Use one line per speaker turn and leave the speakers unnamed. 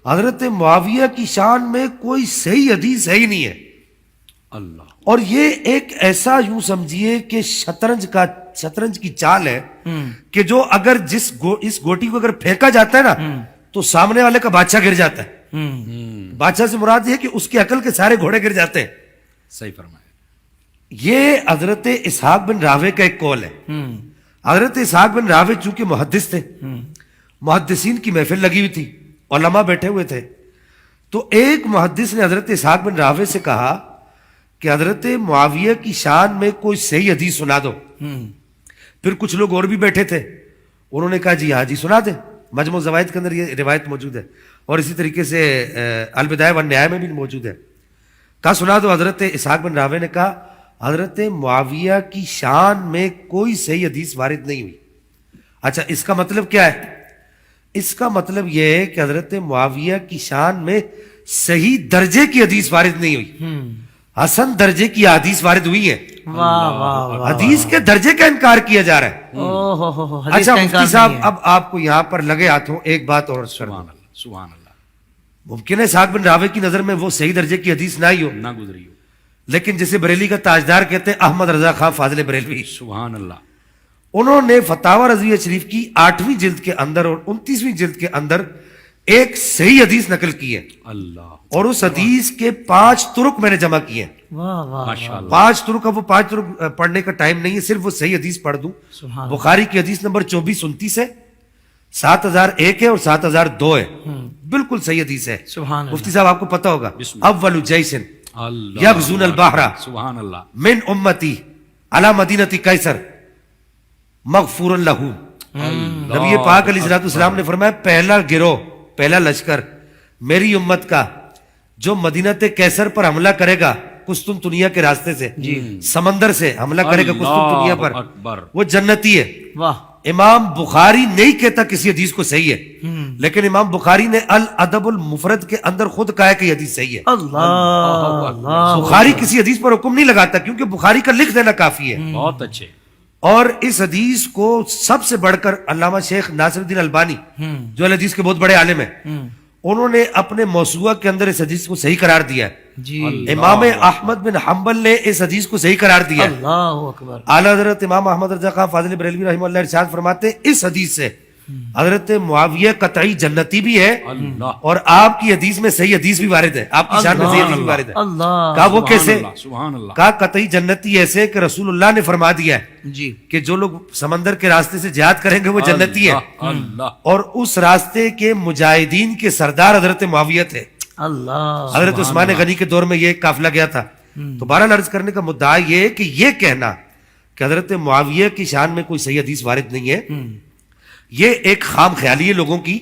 حضرت معاویہ کی شان میں کوئی صحیح حدیث ہے ہی نہیں ہے.
اللہ.
اور یہ ایک ایسا یوں سمجھیے کہ شطرنج کی چال ہے کہ جو اگر اس گوٹی کو اگر پھینکا جاتا ہے نا تو سامنے والے کا بادشاہ گر جاتا ہے. بادشاہ سے مراد یہ کہ اس کی عقل کے سارے گھوڑے گر جاتے ہیں.
صحیح فرمایا.
یہ حضرت اسحاق بن راوے کا ایک قول ہے. حضرت اسحاق بن راوے چونکہ محدث تھے, محدثین کی محفل لگی ہوئی تھی, علماء بیٹھے ہوئے تھے, تو ایک محدث نے حضرت اسحاق بن راوے سے کہا کہ حضرت معاویہ کی شان میں کوئی صحیح حدیث سنا دو. پھر کچھ لوگ اور بھی بیٹھے تھے, انہوں نے کہا جی ہاں جی سنا دیں. مجموع الزوائد کے اندر یہ روایت موجود ہے اور اسی طریقے سے البدایہ والنہایہ میں بھی موجود ہے. کہا سنا دو. حضرت اسحاق بن راوے نے کہا حضرت معاویہ کی شان میں کوئی صحیح حدیث وارد نہیں ہوئی. اچھا اس کا مطلب کیا ہے؟ اس کا مطلب یہ ہے کہ حضرت معاویہ کی شان میں صحیح درجے کی حدیث وارد نہیں ہوئی, حسن درجے کی حدیث وارد ہوئی ہے. حدیث کے درجے کا انکار کیا جا رہا ہے. اچھا مفتی صاحب اب آپ کو یہاں پر لگے ہاتھوں ایک بات اور
سبحان اللہ. سبحان اللہ.
ممکن ہے اسحاق بن راوے کی نظر میں وہ صحیح درجے کی حدیث نہ ہی ہو,
نہ گزری ہو,
لیکن جسے بریلی کا تاجدار کہتے ہیں احمد رضا خان فاضل بریلوی,
سبحان اللہ,
انہوں نے فتاوی رضویہ شریف کی 8ویں جلد کے اندر اور 29ویں جلد کے اندر ایک صحیح حدیث نقل کی ہے,
اللہ,
اور اس حدیث کے 5 طرق میں نے جمع کیے ہیں.
ماشاء اللہ.
5 طرق, اب وہ 5 طرق پڑھنے کا ٹائم نہیں ہے, صرف وہ صحیح حدیث پڑھ دوں. بخاری کی حدیث نمبر 2429 ہے, 7001 ہے اور 7002 ہے, بالکل صحیح حدیث ہے. مفتی صاحب آپ کو پتہ ہوگا, اول جیسن
اللہ,
یغزون البحر
سبحان اللہ,
من امتی علی مدینہ قیصر مغفور لہ. نبی پاک علیہ الصلوۃ والسلام نے فرمایا پہلا گروہ, پہلا لشکر میری امت کا جو مدینہ قیصر پر حملہ کرے گا قسطنطنیہ کے راستے سے, سمندر سے حملہ کرے گا قسطنطنیہ پر, وہ جنتی ہے. امام بخاری نہیں کہتا کسی حدیث کو صحیح ہے, لیکن امام بخاری نے الادب المفرد کے اندر خود کہا ہے کہ یہ حدیث صحیح ہے. بخاری کسی حدیث پر حکم نہیں لگاتا کیونکہ بخاری کا لکھ دینا کافی ہے.
بہت اچھے.
اور اس حدیث کو سب سے بڑھ کر علامہ شیخ ناصر الدین البانی جو حدیث کے بہت بڑے عالم ہیں, انہوں نے اپنے موسوعہ کے اندر اس حدیث کو صحیح قرار دیا ہے. امام احمد بن حنبل نے اس حدیث کو صحیح قرار دیا ہے. اعلیٰ حضرت امام احمد رضا خان فاضل بریلوی رحمہ اللہ ارشاد فرماتے ہیں اس حدیث سے حضرت معاویہ قطعی جنتی بھی ہے اور آپ کی حدیث میں صحیح حدیث بھی وارد ہے, آپ کی شان میں صحیح حدیث بھی وارد ہے. کہا وہ کیسے؟ کہا قطعی جنتی ایسے کہ رسول اللہ نے فرما دیا ہے کہ جو لوگ سمندر کے راستے سے جہاد کریں گے وہ جنتی ہے, اور اس راستے کے مجاہدین کے سردار حضرت معاویہ تھے. حضرت عثمان غنی کے دور میں یہ قافلہ گیا تھا. تو بہرحال عرض کرنے کا مدعا یہ ہے کہ یہ کہنا کہ حضرت معاویہ کی شان میں کوئی صحیح حدیث وارد نہیں ہے, یہ ایک خام خیالی ہے لوگوں کی